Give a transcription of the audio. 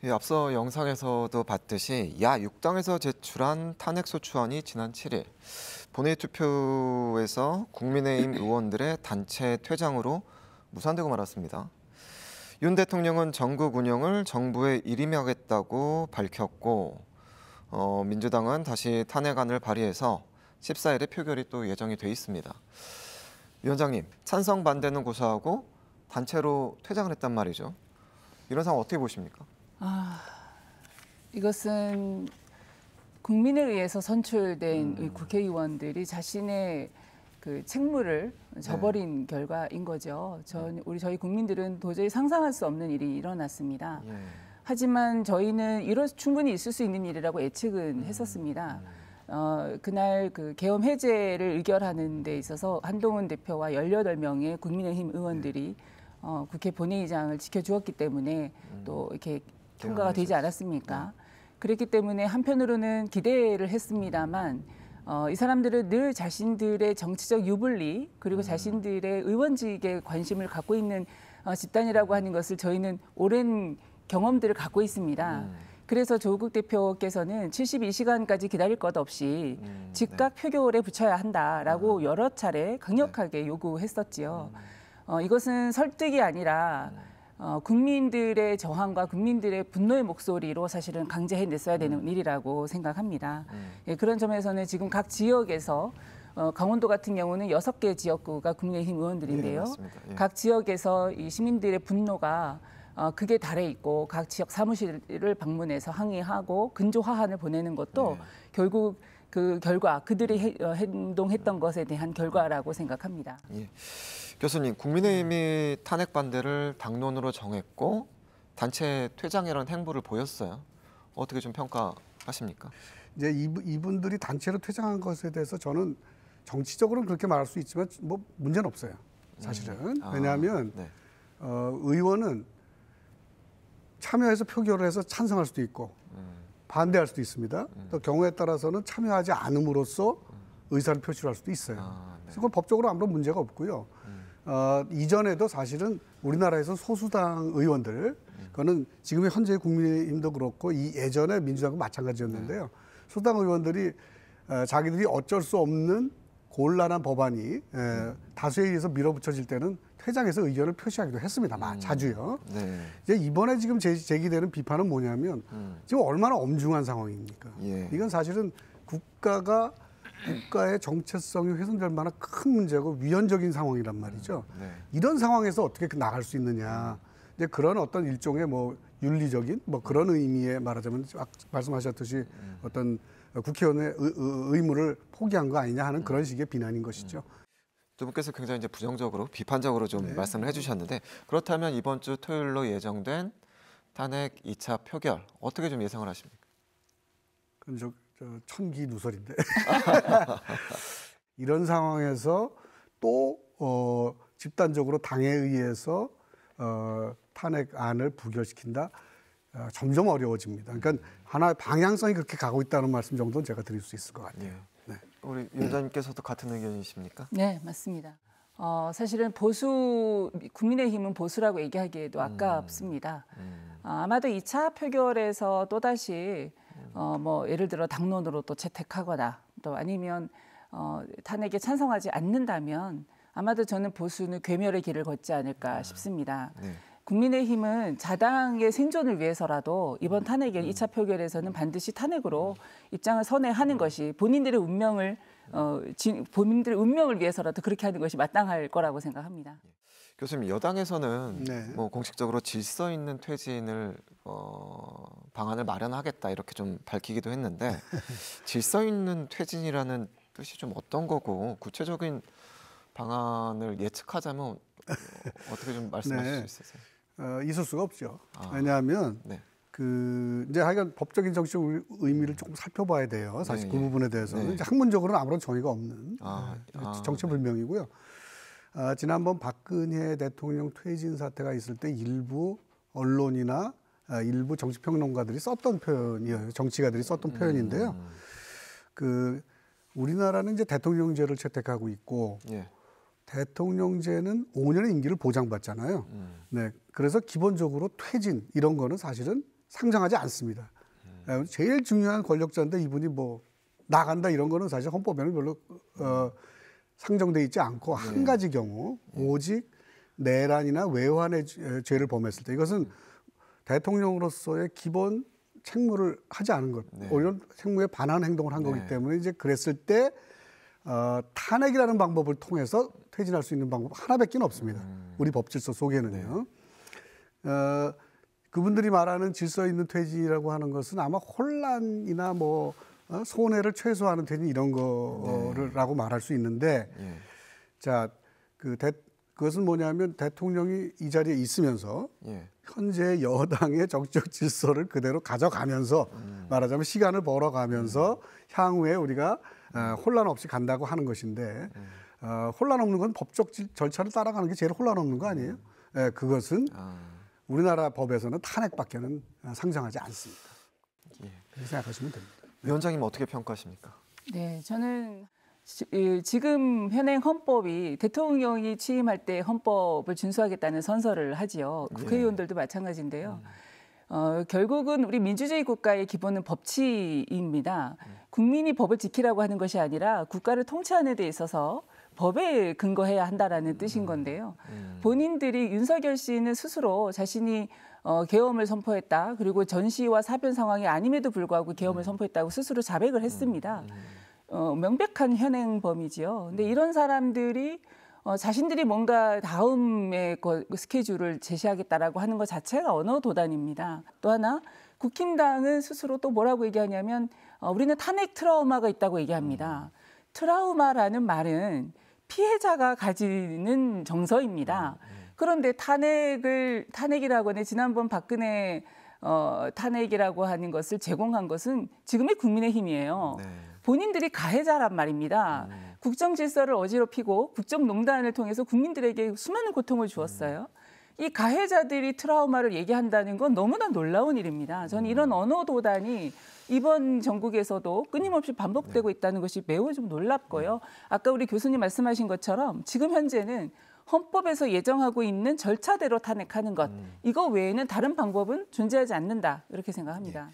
앞서 영상에서도 봤듯이 야6당에서 제출한 탄핵소추안이 지난 7일 본회의 투표에서 국민의힘 의원들의 단체 퇴장으로 무산되고 말았습니다. 윤 대통령은 전국 운영을 정부에 일임하겠다고 밝혔고 민주당은 다시 탄핵안을 발의해서 14일에 표결이 또 예정이 돼 있습니다. 위원장님, 찬성 반대는 고사하고 단체로 퇴장을 했단 말이죠. 이런 상황 어떻게 보십니까? 이것은 국민에 의해서 선출된 국회의원들이 자신의 그 책무를 저버린 결과인 거죠. 저희 국민들은 도저히 상상할 수 없는 일이 일어났습니다. 하지만 저희는 충분히 있을 수 있는 일이라고 예측은 했었습니다. 그날 그 계엄 해제를 의결하는 데 있어서 한동훈 대표와 18명의 국민의힘 의원들이 국회 본회의장을 지켜주었기 때문에 또 이렇게 통과가 되지 않았습니까? 그렇기 때문에 한편으로는 기대를 했습니다만 이 사람들은 늘 자신들의 정치적 유불리 그리고 자신들의 의원직에 관심을 갖고 있는 집단이라고 하는 것을 저희는 오랜 경험들을 갖고 있습니다. 그래서 조국 대표께서는 72시간까지 기다릴 것 없이 즉각 표결에 붙여야 한다라고 여러 차례 강력하게 요구했었지요. 이것은 설득이 아니라 국민들의 저항과 국민들의 분노의 목소리로 사실은 강제해냈어야 되는 일이라고 생각합니다. 그런 점에서는 지금 각 지역에서 강원도 같은 경우는 6개 지역구가 국민의힘 의원들인데요. 각 지역에서 이 시민들의 분노가 극에 달해 있고 각 지역 사무실을 방문해서 항의하고 근조 화환을 보내는 것도 결국 그 결과 그들이 행동했던 것에 대한 결과라고 생각합니다. 교수님, 국민의힘이 탄핵 반대를 당론으로 정했고 단체 퇴장이라는 행보를 보였어요. 어떻게 좀 평가하십니까? 이제 이분들이 단체로 퇴장한 것에 대해서 저는 정치적으로는 그렇게 말할 수 있지만 뭐 문제는 없어요. 사실은. 왜냐하면 의원은 참여해서 표결을 해서 찬성할 수도 있고 반대할 수도 있습니다. 또 경우에 따라서는 참여하지 않음으로써 의사를 표출할 수도 있어요. 그래서 그건 법적으로 아무런 문제가 없고요. 이전에도 사실은 우리나라에서 소수당 의원들, 그거는 지금의 현재 국민의힘도 그렇고 이 예전에 민주당과 마찬가지였는데요. 소수당 의원들이 자기들이 어쩔 수 없는 곤란한 법안이 다수에 의해서 밀어붙여질 때는 퇴장해서 의견을 표시하기도 했습니다만 자주요. 이제 이번에 지금 제기되는 비판은 뭐냐면 지금 얼마나 엄중한 상황입니까? 이건 사실은 국가의 정체성이 훼손될 만한 큰 문제고 위헌적인 상황이란 말이죠. 이런 상황에서 어떻게 나갈 수 있느냐. 이제 그런 어떤 일종의 뭐 윤리적인 뭐 그런 의미에 말하자면 말씀하셨듯이 어떤 국회의원의 의무를 포기한 거 아니냐 하는 그런 식의 비난인 것이죠. 두 분께서 굉장히 이제 부정적으로 비판적으로 좀 말씀을 해주셨는데 그렇다면 이번 주 토요일로 예정된 탄핵 2차 표결 어떻게 좀 예상을 하십니까? 그럼 저 천기누설인데 이런 상황에서 또 집단적으로 당에 의해서 탄핵안을 부결시킨다. 점점 어려워집니다. 그러니까 하나의 방향성이 그렇게 가고 있다는 말씀 정도는 제가 드릴 수 있을 것 같아요. 우리 위원장님께서도 같은 의견이십니까? 네, 맞습니다. 사실은 국민의힘은 보수라고 얘기하기에도 아깝습니다. 아마도 2차 표결에서 또다시 뭐 예를 들어 당론으로 또 채택하거나 또 아니면 탄핵에 찬성하지 않는다면 아마도 저는 보수는 괴멸의 길을 걷지 않을까 싶습니다. 국민의힘은 자당의 생존을 위해서라도 이번 탄핵의 2차 표결에서는 반드시 탄핵으로 입장을 선회하는 것이 본인들의 운명을 위해서라도 그렇게 하는 것이 마땅할 거라고 생각합니다. 교수님, 여당에서는 뭐 공식적으로 질서 있는 퇴진을 방안을 마련하겠다 이렇게 좀 밝히기도 했는데 질서 있는 퇴진이라는 뜻이 좀 어떤 거고 구체적인 방안을 예측하자면 어떻게 좀 말씀하실 수 있으세요? 있을 수가 없죠. 왜냐하면 이제 하여간 법적인 정치적 의미를 조금 살펴봐야 돼요. 사실 그 부분에 대해서는 이제 학문적으로는 아무런 정의가 없는 정체불명이고요. 지난번 박근혜 대통령 퇴진 사태가 있을 때 일부 언론이나 일부 정치평론가들이 썼던 표현이에요. 정치가들이 썼던 표현인데요. 우리나라는 이제 대통령제를 채택하고 있고 대통령제는 5년의 임기를 보장받잖아요. 그래서 기본적으로 퇴진 이런 거는 사실은 상정하지 않습니다. 제일 중요한 권력자인데 이분이 뭐 나간다 이런 거는 사실 헌법에는 별로 상정돼 있지 않고 한 가지 경우 오직 내란이나 외환의 죄를 범했을 때 이것은 대통령으로서의 기본 책무를 하지 않은 것, 오히려 책무에 반하는 행동을 한 거기 때문에 이제 그랬을 때 탄핵이라는 방법을 통해서 퇴진할 수 있는 방법 하나밖에 없습니다. 우리 법질서 속에는요. 그분들이 말하는 질서 있는 퇴진이라고 하는 것은 아마 혼란이나 뭐 손해를 최소화하는 퇴진 이런 거라고 말할 수 있는데, 자, 그것은 뭐냐면 대통령이 이 자리에 있으면서 현재 여당의 정치적 질서를 그대로 가져가면서 말하자면 시간을 벌어가면서 향후에 우리가 혼란 없이 간다고 하는 것인데 혼란 없는 건 법적 절차를 따라가는 게 제일 혼란 없는 거 아니에요? 그것은 우리나라 법에서는 탄핵밖에는 상정하지 않습니다. 그렇게 생각하시면 됩니다. 위원장님 어떻게 평가하십니까? 네, 저는 지금 현행 헌법이 대통령이 취임할 때 헌법을 준수하겠다는 선서를 하지요. 국회의원들도 마찬가지인데요. 결국은 우리 민주주의 국가의 기본은 법치입니다. 국민이 법을 지키라고 하는 것이 아니라 국가를 통치하는 데 있어서 법에 근거해야 한다라는 뜻인 건데요. 본인들이 윤석열 씨는 스스로 자신이 계엄을 선포했다. 그리고 전시와 사변 상황이 아님에도 불구하고 계엄을 선포했다고 스스로 자백을 했습니다. 명백한 현행범이지요. 근데 이런 사람들이 자신들이 뭔가 다음의 스케줄을 제시하겠다라고 하는 것 자체가 언어 도단입니다. 또 하나 국힘당은 스스로 또 뭐라고 얘기하냐면 우리는 탄핵 트라우마가 있다고 얘기합니다. 트라우마라는 말은 피해자가 가지는 정서입니다. 그런데 탄핵이라고 하는 지난번 박근혜 탄핵이라고 하는 것을 제공한 것은 지금의 국민의힘이에요. 본인들이 가해자란 말입니다. 국정 질서를 어지럽히고 국정농단을 통해서 국민들에게 수많은 고통을 주었어요. 이 가해자들이 트라우마를 얘기한다는 건 너무나 놀라운 일입니다. 저는 이런 언어 도단이 이번 전국에서도 끊임없이 반복되고 있다는 것이 매우 좀 놀랍고요. 아까 우리 교수님 말씀하신 것처럼 지금 현재는 헌법에서 예정하고 있는 절차대로 탄핵하는 것, 이거 외에는 다른 방법은 존재하지 않는다, 이렇게 생각합니다.